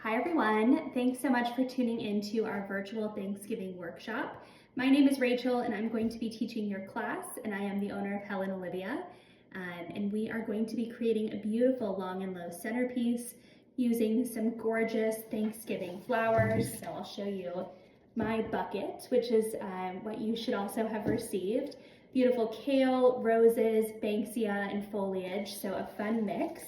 Hi everyone, thanks so much for tuning into our virtual Thanksgiving workshop. My name is Rachel and I'm going to be teaching your class, and I am the owner of Helen Olivia. And we are going to be creating a beautiful long and low centerpiece using some gorgeous Thanksgiving flowers. So I'll show you my bucket, which is what you should also have received. Beautiful kale, roses, banksia, and foliage, so a fun mix.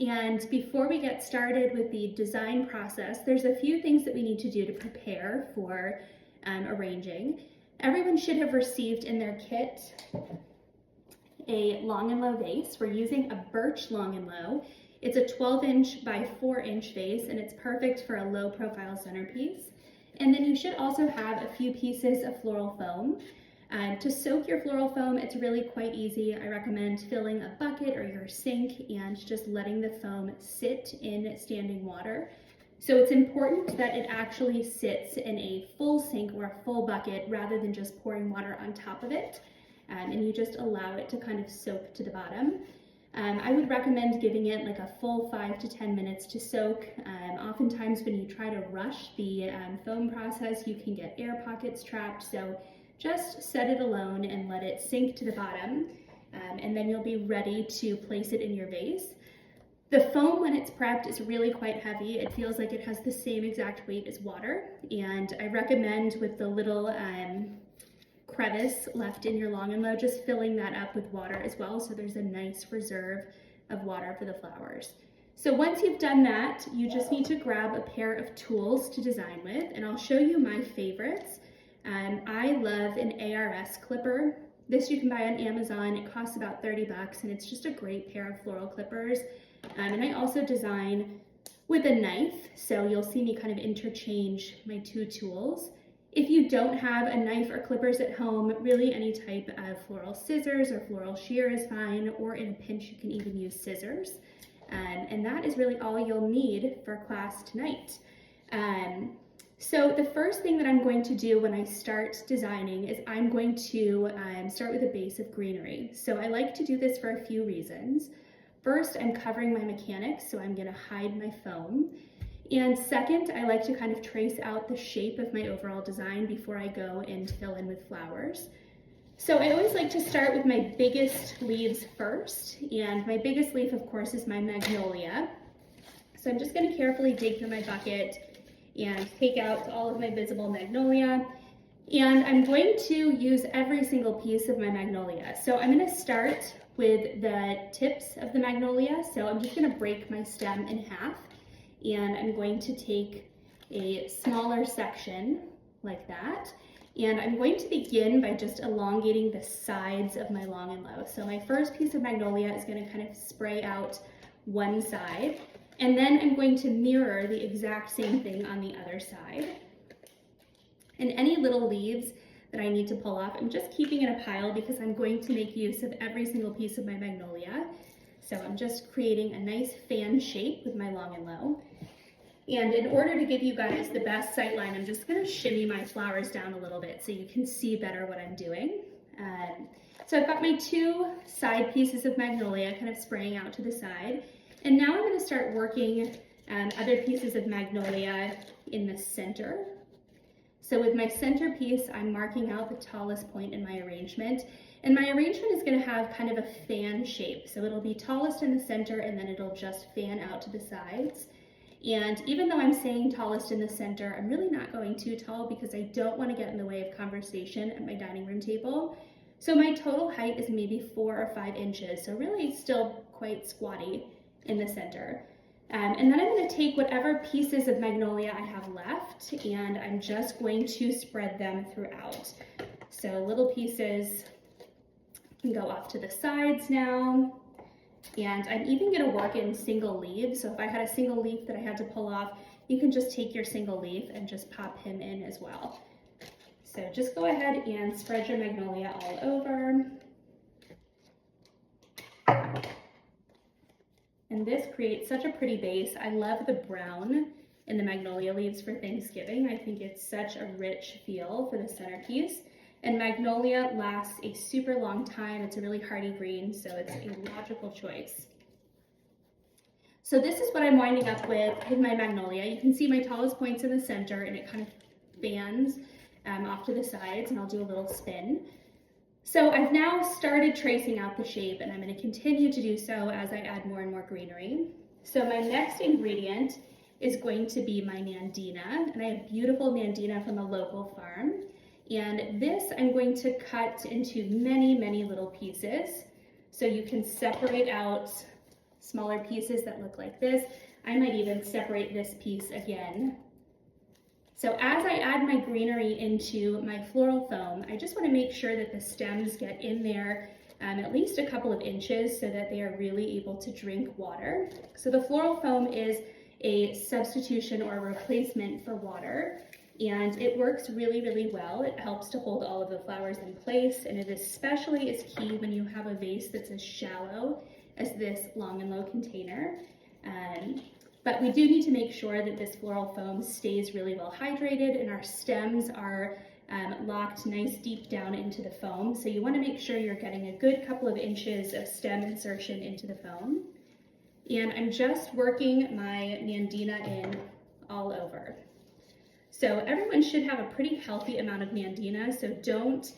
And before we get started with the design process, there's a few things that we need to do to prepare for arranging. Everyone should have received in their kit a long and low vase. We're using a birch long and low. It's a 12-inch by 4-inch vase, and it's perfect for a low profile centerpiece. And then you should also have a few pieces of floral foam. To soak your floral foam, it's really quite easy. I recommend filling a bucket or your sink and just letting the foam sit in standing water. So it's important that it actually sits in a full sink or a full bucket rather than just pouring water on top of it. And you just allow it to kind of soak to the bottom. I would recommend giving it like a full 5 to 10 minutes to soak. Oftentimes when you try to rush the foam process, you can get air pockets trapped. So just set it alone and let it sink to the bottom, and then you'll be ready to place it in your vase. The foam, when it's prepped, is really quite heavy. It feels like it has the same exact weight as water, and I recommend with the little crevice left in your long and low, just filling that up with water as well, so there's a nice reserve of water for the flowers. So once you've done that, you just need to grab a pair of tools to design with, and I'll show you my favorites. I love an ARS clipper. This you can buy on Amazon. It costs about 30 bucks, and it's just a great pair of floral clippers. And I also design with a knife, so you'll see me kind of interchange my two tools. If you don't have a knife or clippers at home, really any type of floral scissors or floral shear is fine, or in a pinch you can even use scissors. And that is really all you'll need for class tonight. So the first thing that I'm going to do when I start designing is I'm going to start with a base of greenery. So I like to do this for a few reasons. First, I'm covering my mechanics, so I'm going to hide my foam. And second, I like to kind of trace out the shape of my overall design before I go and fill in with flowers. So I always like to start with my biggest leaves first, and my biggest leaf, of course, is my magnolia. So I'm just going to carefully dig through my bucket and take out all of my visible magnolia. And I'm going to use every single piece of my magnolia. So I'm going to start with the tips of the magnolia. So I'm just going to break my stem in half, and I'm going to take a smaller section like that. And I'm going to begin by just elongating the sides of my long and low. So my first piece of magnolia is going to kind of spray out one side. And then I'm going to mirror the exact same thing on the other side. And any little leaves that I need to pull off, I'm just keeping in a pile because I'm going to make use of every single piece of my magnolia. So I'm just creating a nice fan shape with my long and low. And in order to give you guys the best sight line, I'm just going to shimmy my flowers down a little bit so you can see better what I'm doing. So I've got my two side pieces of magnolia kind of spraying out to the side. And now I'm going to start working other pieces of magnolia in the center. So with my centerpiece, I'm marking out the tallest point in my arrangement. And my arrangement is going to have kind of a fan shape. So it'll be tallest in the center, and then it'll just fan out to the sides. And even though I'm saying tallest in the center, I'm really not going too tall because I don't want to get in the way of conversation at my dining room table. So my total height is maybe 4 or 5 inches. So really still quite squatty in the center. And then I'm going to take whatever pieces of magnolia I have left, and I'm just going to spread them throughout. So little pieces can go off to the sides now. And I'm even going to work in single leaves. So if I had a single leaf that I had to pull off, you can just take your single leaf and just pop him in as well. So just go ahead and spread your magnolia all over. And this creates such a pretty base. I love the brown in the magnolia leaves for Thanksgiving. I think it's such a rich feel for the centerpiece. And magnolia lasts a super long time. It's a really hardy green, so it's a logical choice. So this is what I'm winding up with my magnolia. You can see my tallest point's in the center and it kind of fans off to the sides, and I'll do a little spin. So I've now started tracing out the shape, and I'm going to continue to do so as I add more and more greenery. So my next ingredient is going to be my Nandina, and I have beautiful Nandina from a local farm. And this I'm going to cut into many, many little pieces. So you can separate out smaller pieces that look like this. I might even separate this piece again. So as I add my greenery into my floral foam, I just want to make sure that the stems get in there at least a couple of inches so that they are really able to drink water. So the floral foam is a substitution or a replacement for water, and it works really, really well. It helps to hold all of the flowers in place, and it especially is key when you have a vase that's as shallow as this long and low container. But we do need to make sure that this floral foam stays really well hydrated and our stems are locked nice deep down into the foam. So you want to make sure you're getting a good couple of inches of stem insertion into the foam. And I'm just working my Nandina in all over. So everyone should have a pretty healthy amount of Nandina, so don't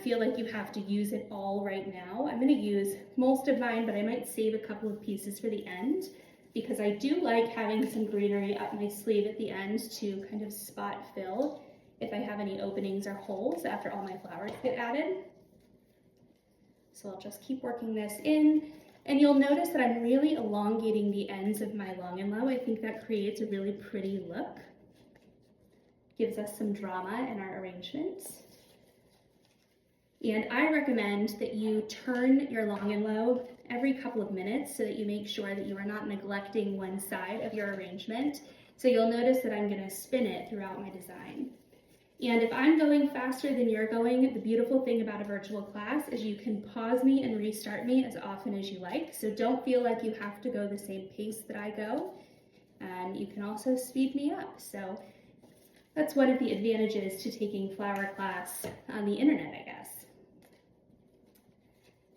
feel like you have to use it all right now. I'm going to use most of mine, but I might save a couple of pieces for the end, because I do like having some greenery up my sleeve at the end to kind of spot fill if I have any openings or holes after all my flowers get added. So I'll just keep working this in, and you'll notice that I'm really elongating the ends of my long and low. I think that creates a really pretty look. Gives us some drama in our arrangements. And I recommend that you turn your long and low every couple of minutes so that you make sure that you are not neglecting one side of your arrangement. So you'll notice that I'm going to spin it throughout my design. And if I'm going faster than you're going, the beautiful thing about a virtual class is you can pause me and restart me as often as you like. So don't feel like you have to go the same pace that I go. You can also speed me up. So that's one of the advantages to taking flower class on the internet, I guess.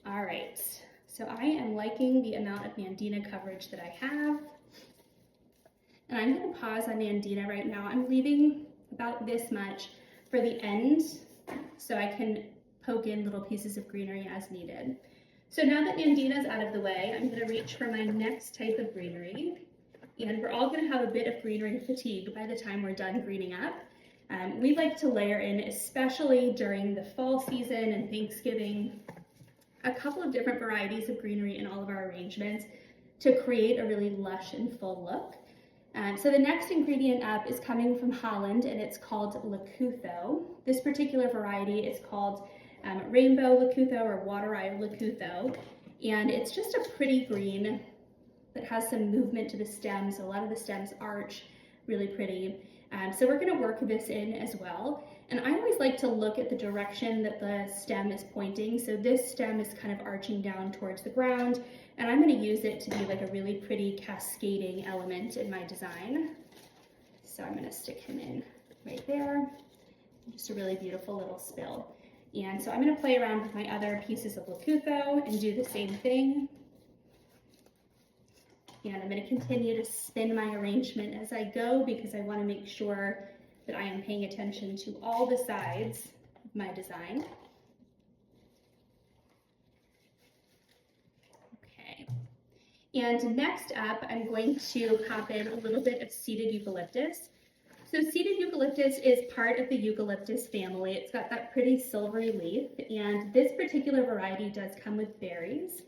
All right, so I am liking the amount of Nandina coverage that I have. And I'm going to pause on Nandina right now. I'm leaving about this much for the end so I can poke in little pieces of greenery as needed. So now that Nandina is out of the way, I'm going to reach for my next type of greenery. And we're all going to have a bit of greenery fatigue by the time we're done greening up. We like to layer in, especially during the fall season and Thanksgiving, a couple of different varieties of greenery in all of our arrangements to create a really lush and full look. So the next ingredient up is coming from Holland, and it's called Lacutho. This particular variety is called Rainbow Lacutho or Water Eye Lacutho, and it's just a pretty green that has some movement to the stems. A lot of the stems arch, really pretty. So we're going to work this in as well. And I always like to look at the direction that the stem is pointing. So this stem is kind of arching down towards the ground, and I'm going to use it to be like a really pretty cascading element in my design. So I'm going to stick him in right there. Just a really beautiful little spill. And so I'm going to play around with my other pieces of Lacutho and do the same thing. And I'm going to continue to spin my arrangement as I go because I want to make sure that I am paying attention to all the sides of my design. Okay. And next up, I'm going to hop in a little bit of seeded eucalyptus. So seeded eucalyptus is part of the eucalyptus family. It's got that pretty silvery leaf, and this particular variety does come with berries.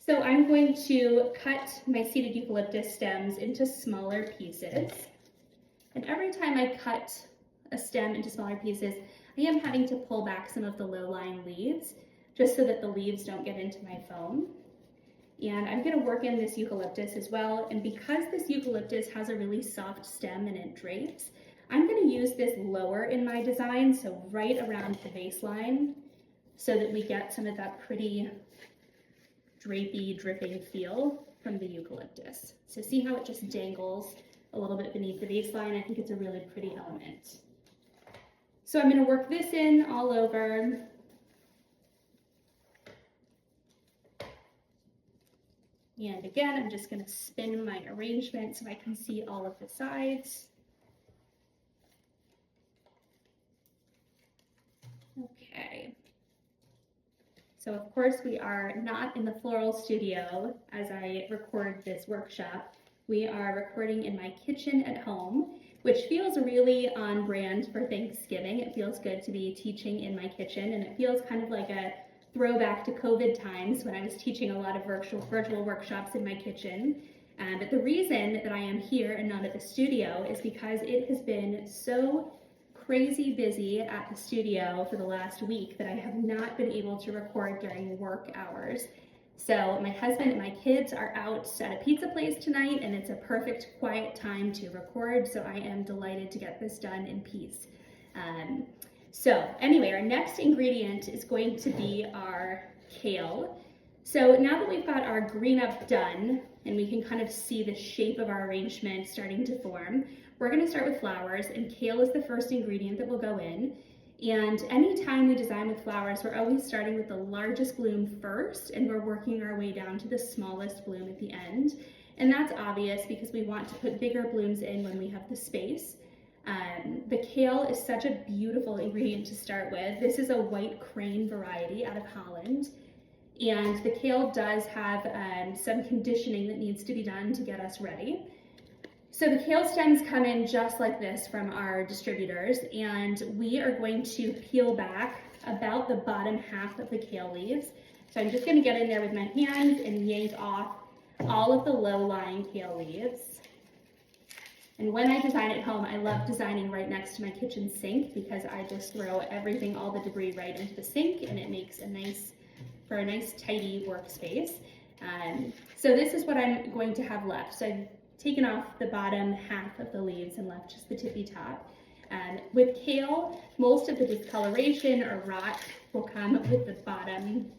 So I'm going to cut my seeded eucalyptus stems into smaller pieces. And every time I cut a stem into smaller pieces, I am having to pull back some of the low-lying leaves just so that the leaves don't get into my foam. And I'm going to work in this eucalyptus as well. And because this eucalyptus has a really soft stem and it drapes, I'm going to use this lower in my design, so right around the baseline, so that we get some of that pretty drapey, dripping feel from the eucalyptus. So see how it just dangles a little bit beneath the baseline? I think it's a really pretty element. So I'm going to work this in all over. And again, I'm just going to spin my arrangement so I can see all of the sides. Okay. So of course we are not in the floral studio as I record this workshop. We are recording in my kitchen at home, which feels really on brand for Thanksgiving. It feels good to be teaching in my kitchen, and it feels kind of like a throwback to COVID times when I was teaching a lot of virtual workshops in my kitchen. But the reason that I am here and not at the studio is because it has been so crazy busy at the studio for the last week that I have not been able to record during work hours. So my husband and my kids are out at a pizza place tonight, and it's a perfect quiet time to record, so I am delighted to get this done in peace. So anyway, our next ingredient is going to be our kale. So now that we've got our green up done, and we can kind of see the shape of our arrangement starting to form, we're going to start with flowers, and kale is the first ingredient that will go in. And anytime we design with flowers, we're always starting with the largest bloom first, and we're working our way down to the smallest bloom at the end. And that's obvious because we want to put bigger blooms in when we have the space. The kale is such a beautiful ingredient to start with. This is a white crane variety out of Holland. And the kale does have some conditioning that needs to be done to get us ready. So the kale stems come in just like this from our distributors, and we are going to peel back about the bottom half of the kale leaves. So I'm just going to get in there with my hands and yank off all of the low-lying kale leaves. And when I design at home, I love designing right next to my kitchen sink because I just throw everything, all the debris right into the sink, and it makes a nice tidy workspace. So this is what I'm going to have left. So I've taken off the bottom half of the leaves and left just the tippy top. With kale, most of the discoloration or rot will come with the bottom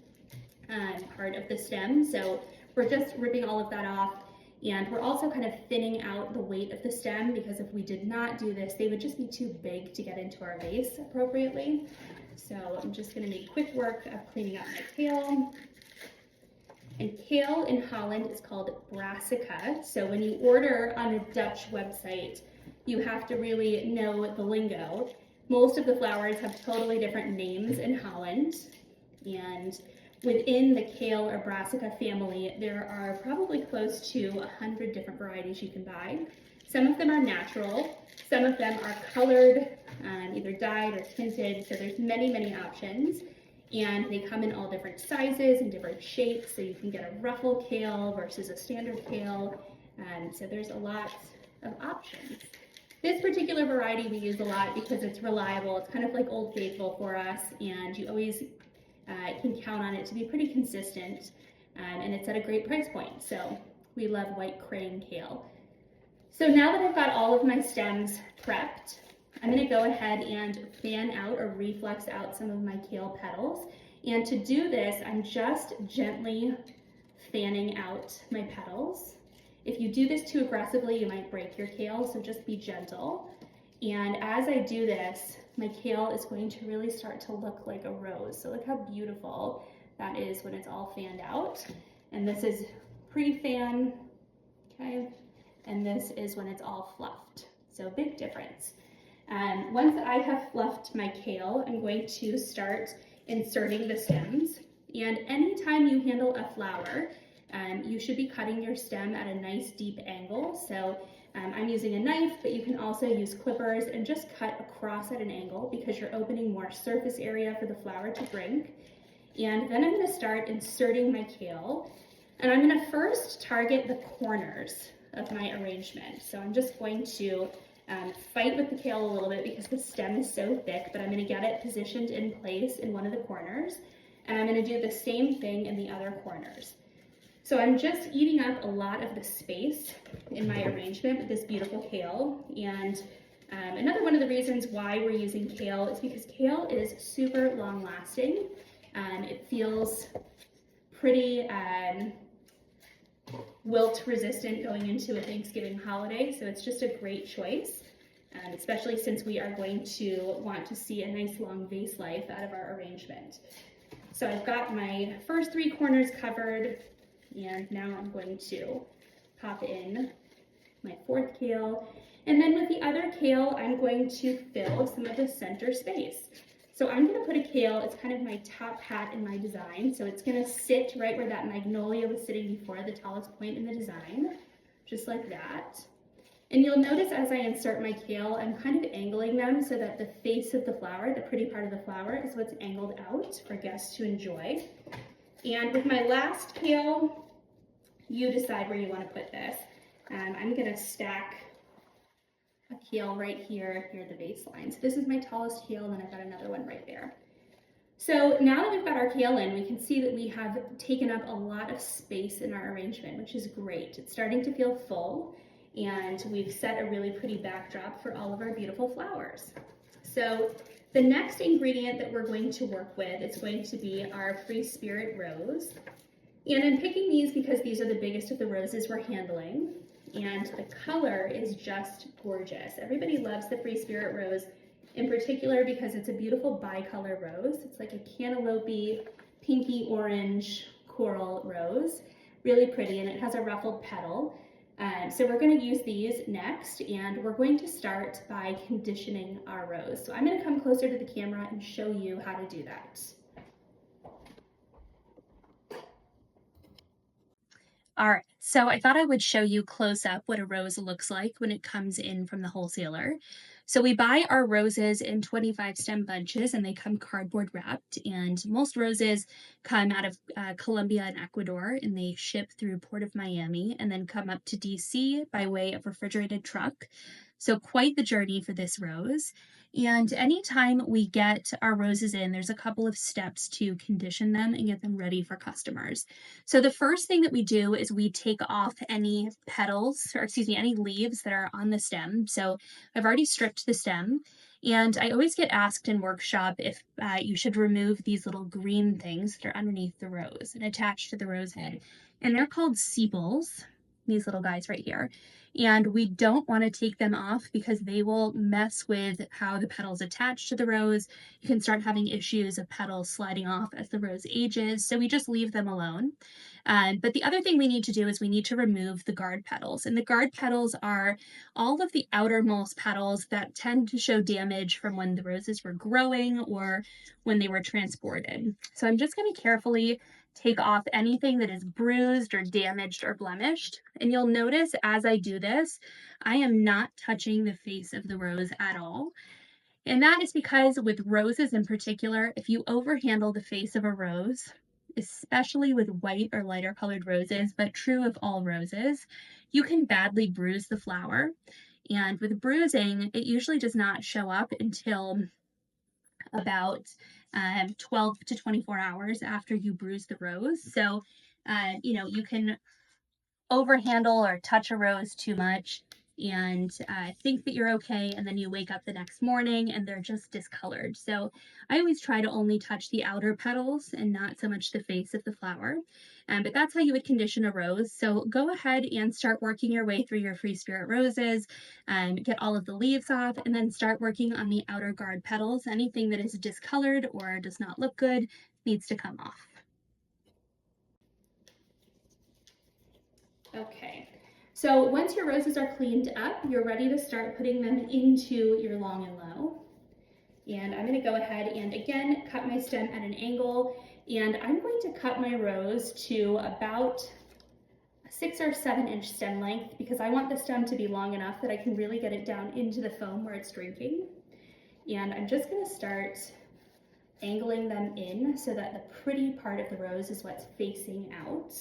part of the stem. So we're just ripping all of that off, and we're also kind of thinning out the weight of the stem because if we did not do this, they would just be too big to get into our vase appropriately. So I'm just going to make quick work of cleaning up my kale. And kale in Holland is called brassica. So when you order on a Dutch website, you have to really know the lingo. Most of the flowers have totally different names in Holland. And within the kale or brassica family, there are probably close to 100 different varieties you can buy. Some of them are natural. Some of them are colored, either dyed or tinted. So there's many, many options. And they come in all different sizes and different shapes, so you can get a ruffle kale versus a standard kale. So there's a lot of options. This particular variety we use a lot because it's reliable. It's kind of like Old Faithful for us, and you always can count on it to be pretty consistent, and it's at a great price point. So we love white crane kale. So now that I've got all of my stems prepped, I'm going to go ahead and fan out or reflex out some of my kale petals. And to do this, I'm just gently fanning out my petals. If you do this too aggressively, you might break your kale, so just be gentle. And as I do this, my kale is going to really start to look like a rose. So look how beautiful that is when it's all fanned out. And this is pre-fan, okay? And this is when it's all fluffed. So big difference. Once I have fluffed my kale, I'm going to start inserting the stems. And anytime you handle a flower, you should be cutting your stem at a nice deep angle. So I'm using a knife, but you can also use clippers and just cut across at an angle because you're opening more surface area for the flower to drink. And then I'm going to start inserting my kale. And I'm going to first target the corners of my arrangement. So I'm just going to fight with the kale a little bit because the stem is so thick, but I'm going to get it positioned in place in one of the corners, and I'm going to do the same thing in the other corners. So I'm just eating up a lot of the space in my arrangement with this beautiful kale, and another one of the reasons why we're using kale is because kale is super long lasting. It feels pretty wilt resistant going into a Thanksgiving holiday, so it's just a great choice, especially since we are going to want to see a nice long vase life out of our arrangement. So I've got my first three corners covered. And now I'm going to pop in my 4th kale. And then with the other kale, I'm going to fill some of the center space. So I'm going to put a kale, it's kind of my top hat in my design. So it's going to sit right where that magnolia was sitting before, the tallest point in the design, just like that. And you'll notice as I insert my kale, I'm kind of angling them so that the face of the flower, the pretty part of the flower, is what's angled out for guests to enjoy. And with my last kale, you decide where you want to put this. I'm going to stack a kale right here near the baseline. So this is my tallest kale, and then I've got another one right there. So now that we've got our kale in, we can see that we have taken up a lot of space in our arrangement, which is great. It's starting to feel full, and we've set a really pretty backdrop for all of our beautiful flowers. So the next ingredient that we're going to work with is going to be our Free Spirit rose. And I'm picking these because these are the biggest of the roses we're handling, and the color is just gorgeous. Everybody loves the Free Spirit rose in particular because it's a beautiful bicolor rose. It's like a cantaloupe, pinky orange coral rose, really pretty, and it has a ruffled petal. So we're going to use these next, and we're going to start by conditioning our rose. So I'm going to come closer to the camera and show you how to do that. All right, so I thought I would show you close up what a rose looks like when it comes in from the wholesaler. So we buy our roses in 25 stem bunches, and they come cardboard wrapped, and most roses come out of Colombia and Ecuador, and they ship through Port of Miami and then come up to DC by way of refrigerated truck. So quite the journey for this rose. And anytime we get our roses in, there's a couple of steps to condition them and get them ready for customers. So the first thing that we do is we take off any petals, or excuse me, any leaves that are on the stem. So I've already stripped the stem, and I always get asked in workshop if you should remove these little green things that are underneath the rose and attached to the rose head. And they're called sepals, these little guys right here. And we don't want to take them off because they will mess with how the petals attach to the rose. You can start having issues of petals sliding off as the rose ages, so we just leave them alone. But the other thing we need to do is we need to remove the guard petals. And the guard petals are all of the outermost petals that tend to show damage from when the roses were growing or when they were transported. So I'm just going to carefully take off anything that is bruised or damaged or blemished. And you'll notice as I do this, I am not touching the face of the rose at all. And that is because with roses in particular, if you overhandle the face of a rose, especially with white or lighter colored roses, but true of all roses, you can badly bruise the flower. And with bruising, it usually does not show up until about 12 to 24 hours after you bruise the rose. So, you can overhandle or touch a rose too much and think that you're okay, and then you wake up the next morning and they're just discolored. So I always try to only touch the outer petals and not so much the face of the flower. But that's how you would condition a rose. So go ahead and start working your way through your Free Spirit roses, get all of the leaves off, and then start working on the outer guard petals. Anything that is discolored or does not look good needs to come off. Okay, so once your roses are cleaned up, you're ready to start putting them into your long and low. And I'm going to go ahead and again cut my stem at an angle, and I'm going to cut my rose to about a 6 or 7 inch stem length because I want the stem to be long enough that I can really get it down into the foam where it's drinking. And I'm just going to start angling them in so that the pretty part of the rose is what's facing out.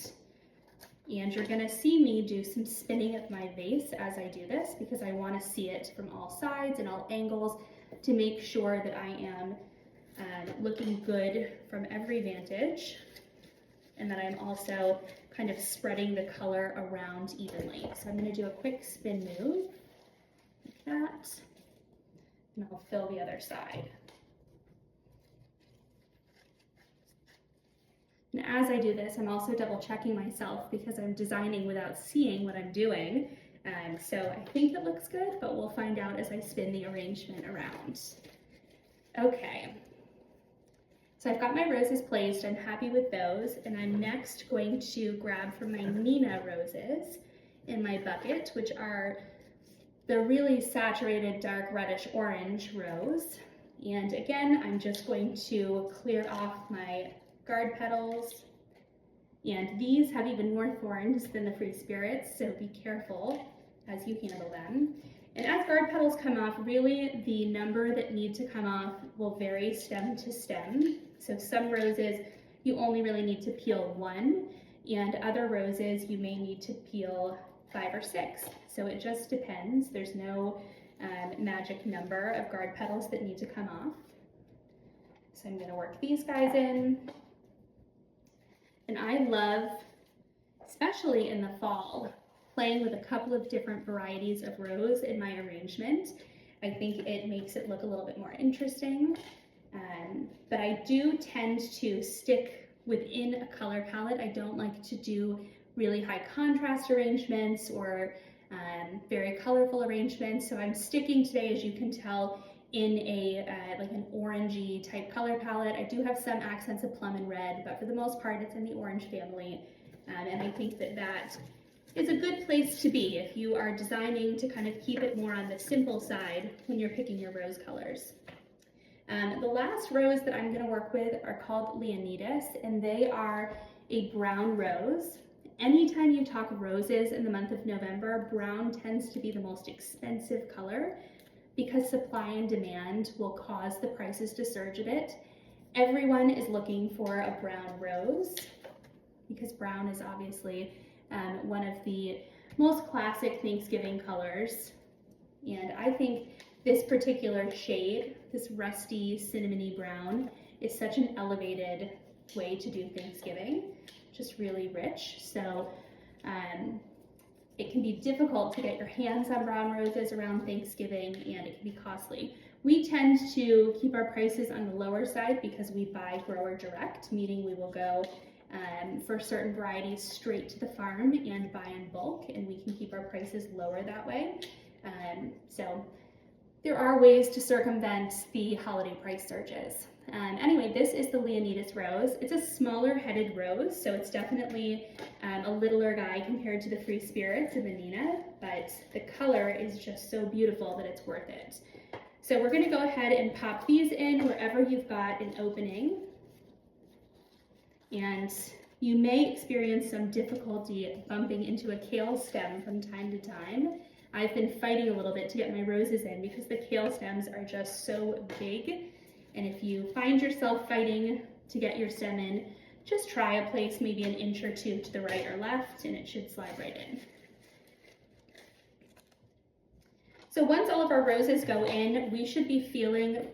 And you're going to see me do some spinning of my vase as I do this because I want to see it from all sides and all angles to make sure that I am looking good from every vantage, and that I'm also kind of spreading the color around evenly. So I'm going to do a quick spin move like that, and I'll fill the other side. And as I do this, I'm also double checking myself because I'm designing without seeing what I'm doing. So I think it looks good, but we'll find out as I spin the arrangement around. Okay. So I've got my roses placed, I'm happy with those, and I'm next going to grab from my Nina roses in my bucket, which are the really saturated dark reddish orange rose. And again, I'm just going to clear off my guard petals. And these have even more thorns than the free spirits, so be careful as you handle them. And as guard petals come off, really the number that need to come off will vary stem to stem. So some roses you only really need to peel 1, and other roses you may need to peel 5 or 6. So it just depends. There's no magic number of guard petals that need to come off. So I'm going to work these guys in. And I love, especially in the fall, playing with a couple of different varieties of rose in my arrangement. I think it makes it look a little bit more interesting. But I do tend to stick within a color palette. I don't like to do really high contrast arrangements or very colorful arrangements. So I'm sticking today, as you can tell, in a like an orangey type color palette. I do have some accents of plum and red, but for the most part it's in the orange family. And I think that that is a good place to be if you are designing to kind of keep it more on the simple side when you're picking your rose colors. The last rose that I'm going to work with are called Leonidas, and they are a brown rose. Anytime you talk roses in the month of November, brown tends to be the most expensive color because supply and demand will cause the prices to surge a bit. Everyone is looking for a brown rose because brown is obviously one of the most classic Thanksgiving colors. And I think this particular shade, this rusty cinnamony brown, is such an elevated way to do Thanksgiving, just really rich. So it can be difficult to get your hands on brown roses around Thanksgiving, and it can be costly. We tend to keep our prices on the lower side because we buy grower direct, meaning we will go for certain varieties straight to the farm and buy in bulk, and we can keep our prices lower that way. So there are ways to circumvent the holiday price surges. Anyway, this is the Leonidas rose. It's a smaller headed rose, so it's definitely a littler guy compared to the free spirits and the Nina, but the color is just so beautiful that it's worth it. So we're going to go ahead and pop these in wherever you've got an opening. And you may experience some difficulty bumping into a kale stem from time to time. I've been fighting a little bit to get my roses in because the kale stems are just so big. And if you find yourself fighting to get your stem in, just try a place maybe an inch or two to the right or left, and it should slide right in. So once all of our roses go in, we should be feeling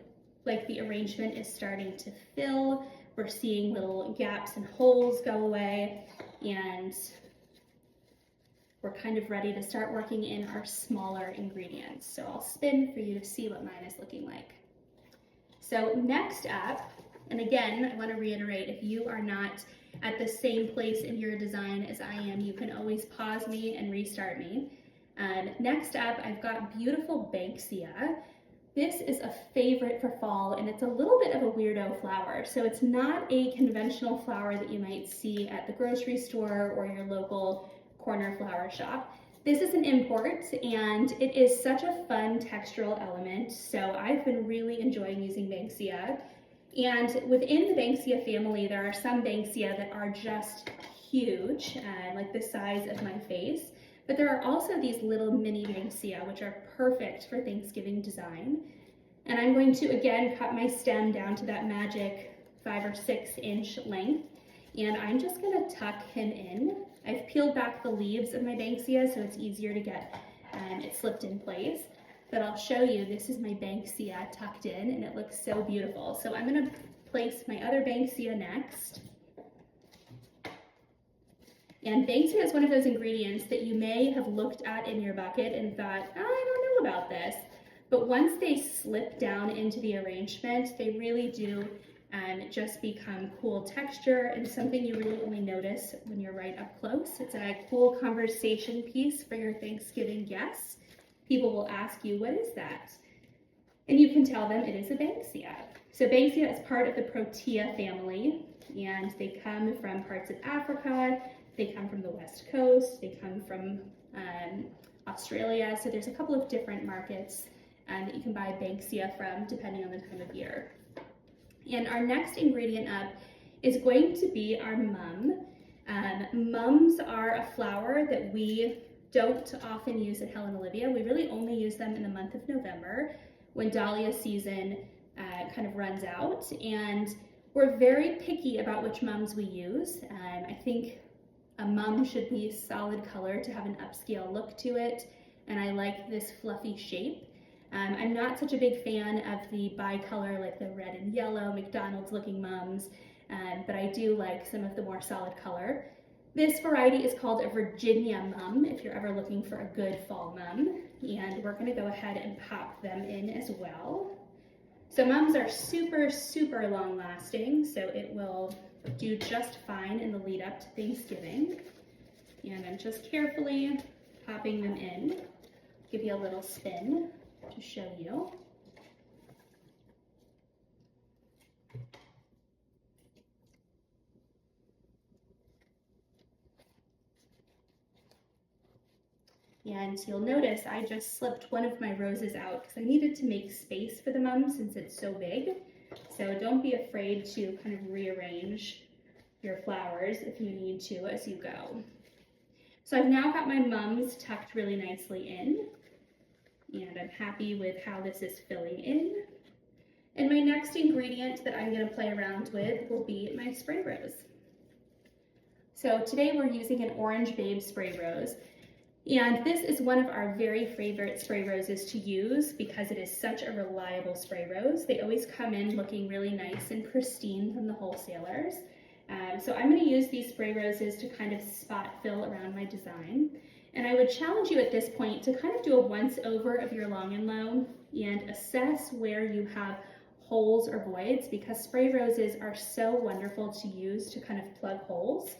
like the arrangement is starting to fill. We're seeing little gaps and holes go away, and we're kind of ready to start working in our smaller ingredients. So I'll spin for you to see what mine is looking like. So next up, and again, I want to reiterate, if you are not at the same place in your design as I am, you can always pause me and restart me. Next up, I've got beautiful Banksia. This is a favorite for fall, and it's a little bit of a weirdo flower. So it's not a conventional flower that you might see at the grocery store or your local corner flower shop. This is an import, and it is such a fun textural element, so I've been really enjoying using Banksia. And within the Banksia family, there are some Banksia that are just huge, like the size of my face, but there are also these little mini Banksia, which are perfect for Thanksgiving design. And I'm going to, again, cut my stem down to that magic 5 or 6 inch length, and I'm just gonna tuck him in. I've peeled back the leaves of my Banksia so it's easier to get it slipped in place. But I'll show you, this is my Banksia tucked in, and it looks so beautiful. So I'm gonna place my other Banksia next. And Banksia is one of those ingredients that you may have looked at in your bucket and thought, oh, I don't know about this. But once they slip down into the arrangement, they really do just become cool texture and something you really only notice when you're right up close. It's a cool conversation piece for your Thanksgiving guests. People will ask you, what is that? And you can tell them it is a Banksia. So Banksia is part of the Protea family, and they come from parts of Africa, they come from the West Coast, they come from Australia, so there's a couple of different markets that you can buy Banksia from depending on the time of year. And our next ingredient up is going to be our mum. Mums are a flower that we don't often use at Helen Olivia. We really only use them in the month of November when dahlia season kind of runs out, and we're very picky about which mums we use. I think a mum should be solid color to have an upscale look to it, and I like this fluffy shape. I'm not such a big fan of the bicolor, like the red and yellow McDonald's looking mums, but I do like some of the more solid color. This variety is called a Virginia mum if you're ever looking for a good fall mum, and we're going to go ahead and pop them in as well. So mums are super, super long lasting, so it will do just fine in the lead up to Thanksgiving. And I'm just carefully popping them in. Give you a little spin to show you. And you'll notice I just slipped one of my roses out because I needed to make space for the mum since it's so big. So don't be afraid to kind of rearrange your flowers if you need to as you go. So I've now got my mums tucked really nicely in, and I'm happy with how this is filling in. And my next ingredient that I'm going to play around with will be my spray rose. So today we're using an Orange Babe spray rose. And this is one of our very favorite spray roses to use because it is such a reliable spray rose. They always come in looking really nice and pristine from the wholesalers. So I'm going to use these spray roses to kind of spot fill around my design. And I would challenge you at this point to kind of do a once over of your long and low and assess where you have holes or voids, because spray roses are so wonderful to use to kind of plug holes.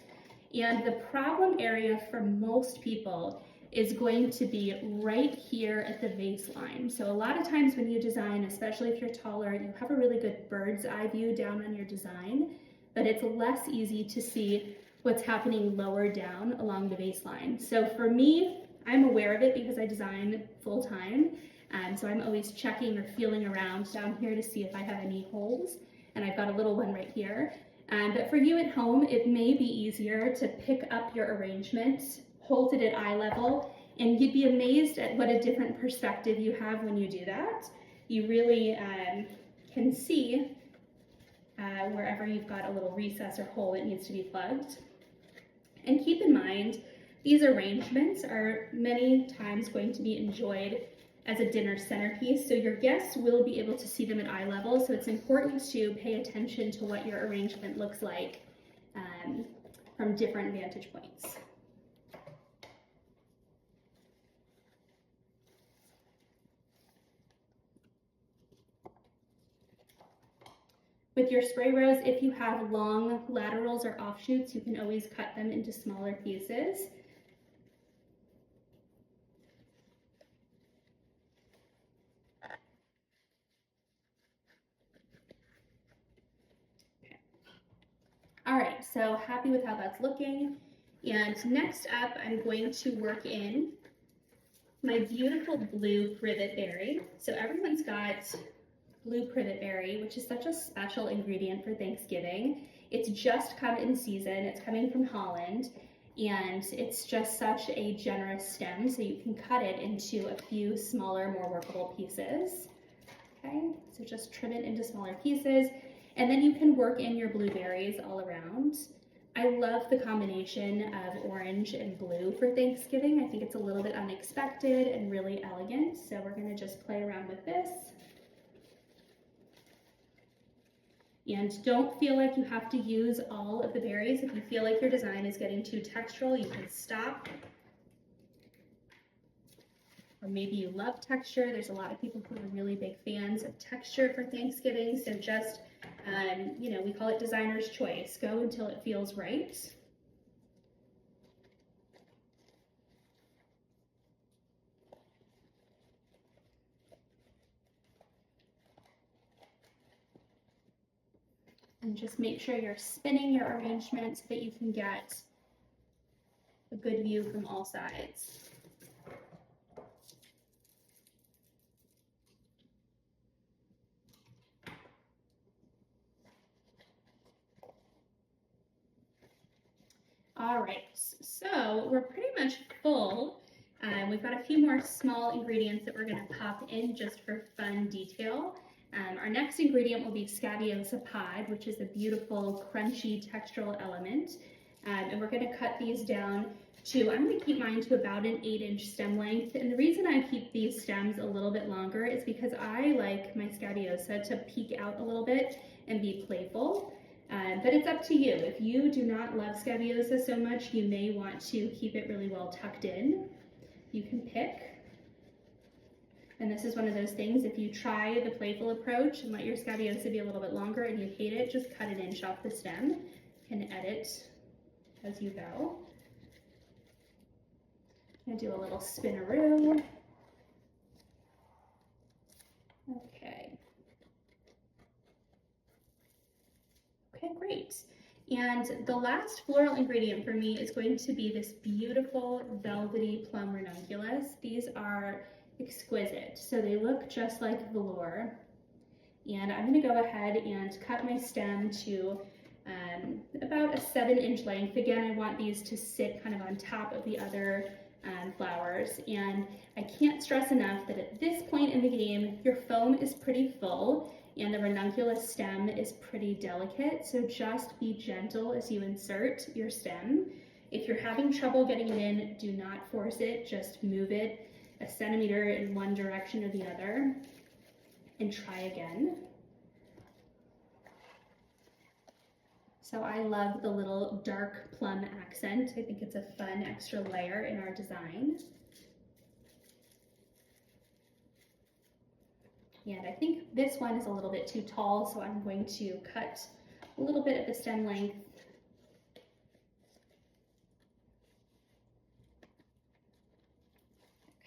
And the problem area for most people is going to be right here at the vase line. So a lot of times when you design, especially if you're taller, you have a really good bird's eye view down on your design, but it's less easy to see what's happening lower down along the vase line. So for me, I'm aware of it because I design full time. So I'm always checking or feeling around down here to see if I have any holes. And I've got a little one right here. But for you at home, it may be easier to pick up your arrangement, hold it at eye level, and you'd be amazed at what a different perspective you have when you do that. You really can see wherever you've got a little recess or hole that needs to be plugged. And keep in mind, these arrangements are many times going to be enjoyed as a dinner centerpiece, so your guests will be able to see them at eye level, so it's important to pay attention to what your arrangement looks like from different vantage points. With your spray rose, if you have long laterals or offshoots, you can always cut them into smaller pieces. All right, so happy with how that's looking. And next up, I'm going to work in my beautiful blue privet berry. So everyone's got blue privet berry, which is such a special ingredient for Thanksgiving. It's just come in season, it's coming from Holland, and it's just such a generous stem, so you can cut it into a few smaller, more workable pieces. Okay, so just trim it into smaller pieces. And then you can work in your blueberries all around. I love the combination of orange and blue for Thanksgiving. I think it's a little bit unexpected and really elegant. So we're going to just play around with this. And don't feel like you have to use all of the berries. If you feel like your design is getting too textural, you can stop. Or maybe you love texture. There's a lot of people who are really big fans of texture for Thanksgiving. So just we call it designer's choice. Go until it feels right. And just make sure you're spinning your arrangement so that you can get a good view from all sides. All right, so we're pretty much full. We've got a few more small ingredients that we're going to pop in just for fun detail. Our next ingredient will be scabiosa pod, which is a beautiful, crunchy textural element. And we're going to cut these down to, I'm going to keep mine to about an 8-inch stem length. And the reason I keep these stems a little bit longer is because I like my scabiosa to peek out a little bit and be playful. But it's up to you. If you do not love scabiosa so much, you may want to keep it really well tucked in. You can pick. And this is one of those things, if you try the playful approach and let your scabiosa be a little bit longer and you hate it, just cut an inch off the stem. You can edit as you go. I'm going to do a little spinaroo. Okay. Okay, great. And the last floral ingredient for me is going to be this beautiful velvety plum ranunculus. These are exquisite. So they look just like velour. And I'm going to go ahead and cut my stem to about a 7-inch length. Again, I want these to sit kind of on top of the other flowers. And I can't stress enough that at this point in the game, your foam is pretty full and the ranunculus stem is pretty delicate. So just be gentle as you insert your stem. If you're having trouble getting it in, do not force it, just move it a centimeter in one direction or the other and try again. So I love the little dark plum accent. I think it's a fun extra layer in our design. And I think this one is a little bit too tall, so I'm going to cut a little bit of the stem length.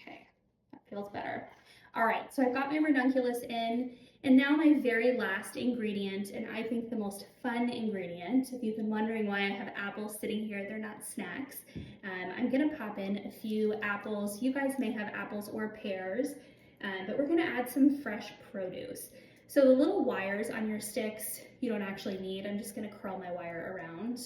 Okay, that feels better. All right, so I've got my ranunculus in, and now my very last ingredient, and I think the most fun ingredient. If you've been wondering why I have apples sitting here, they're not snacks. I'm gonna pop in a few apples. You guys may have apples or pears, but we're gonna add some fresh produce. So the little wires on your sticks, you don't actually need. I'm just gonna curl my wire around,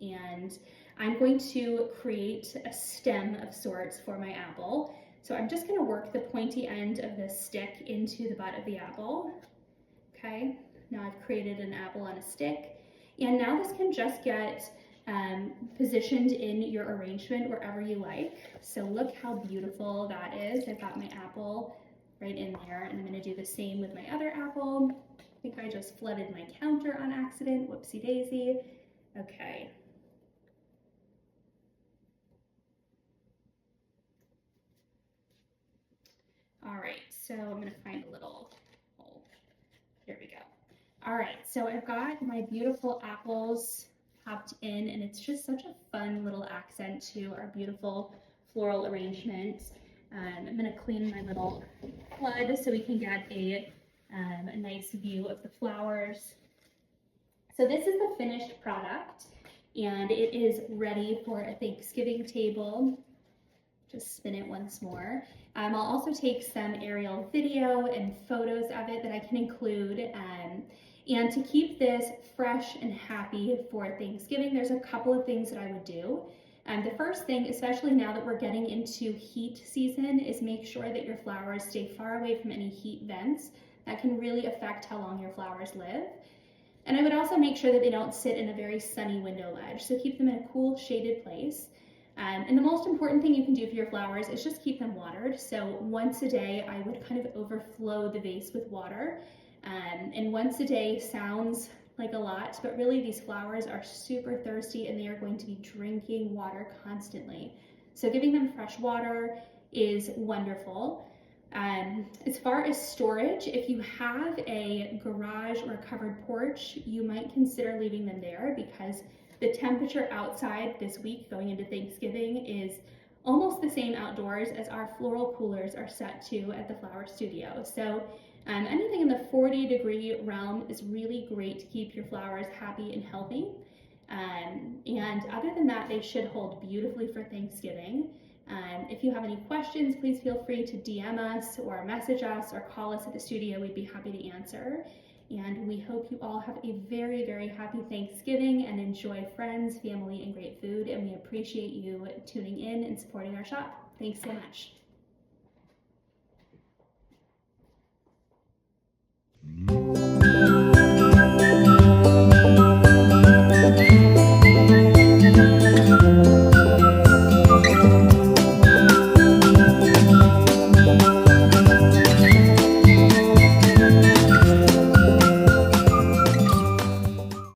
and I'm going to create a stem of sorts for my apple. So I'm just going to work the pointy end of the stick into the butt of the apple. Okay, now I've created an apple on a stick. And now this can just get positioned in your arrangement wherever you like. So look how beautiful that is. I've got my apple right in there, and I'm going to do the same with my other apple. I think I just flooded my counter on accident. Whoopsie daisy. Okay. All right, so I'm gonna find a little hole. Here we go. All right, so I've got my beautiful apples popped in, and it's just such a fun little accent to our beautiful floral arrangement. I'm gonna clean my little flood so we can get a nice view of the flowers. So this is the finished product, and it is ready for a Thanksgiving table. Just spin it once more. I'll also take some aerial video and photos of it that I can include. And to keep this fresh and happy for Thanksgiving, there's a couple of things that I would do. The first thing, especially now that we're getting into heat season, is make sure that your flowers stay far away from any heat vents. That can really affect how long your flowers live. And I would also make sure that they don't sit in a very sunny window ledge. So keep them in a cool, shaded place. And the most important thing you can do for your flowers is just keep them watered. So once a day, I would kind of overflow the vase with water. And once a day sounds like a lot, but really these flowers are super thirsty and they are going to be drinking water constantly. So giving them fresh water is wonderful. As far as storage, if you have a garage or a covered porch, you might consider leaving them there because the temperature outside this week going into Thanksgiving is almost the same outdoors as our floral coolers are set to at the flower studio. So Anything in the 40-degree realm is really great to keep your flowers happy and healthy. And other than that, they should hold beautifully for Thanksgiving. If you have any questions, please feel free to DM us or message us or call us at the studio. We'd be happy to answer. And we hope you all have a very, very happy Thanksgiving and enjoy friends, family, and great food. And we appreciate you tuning in and supporting our shop. Thanks so much.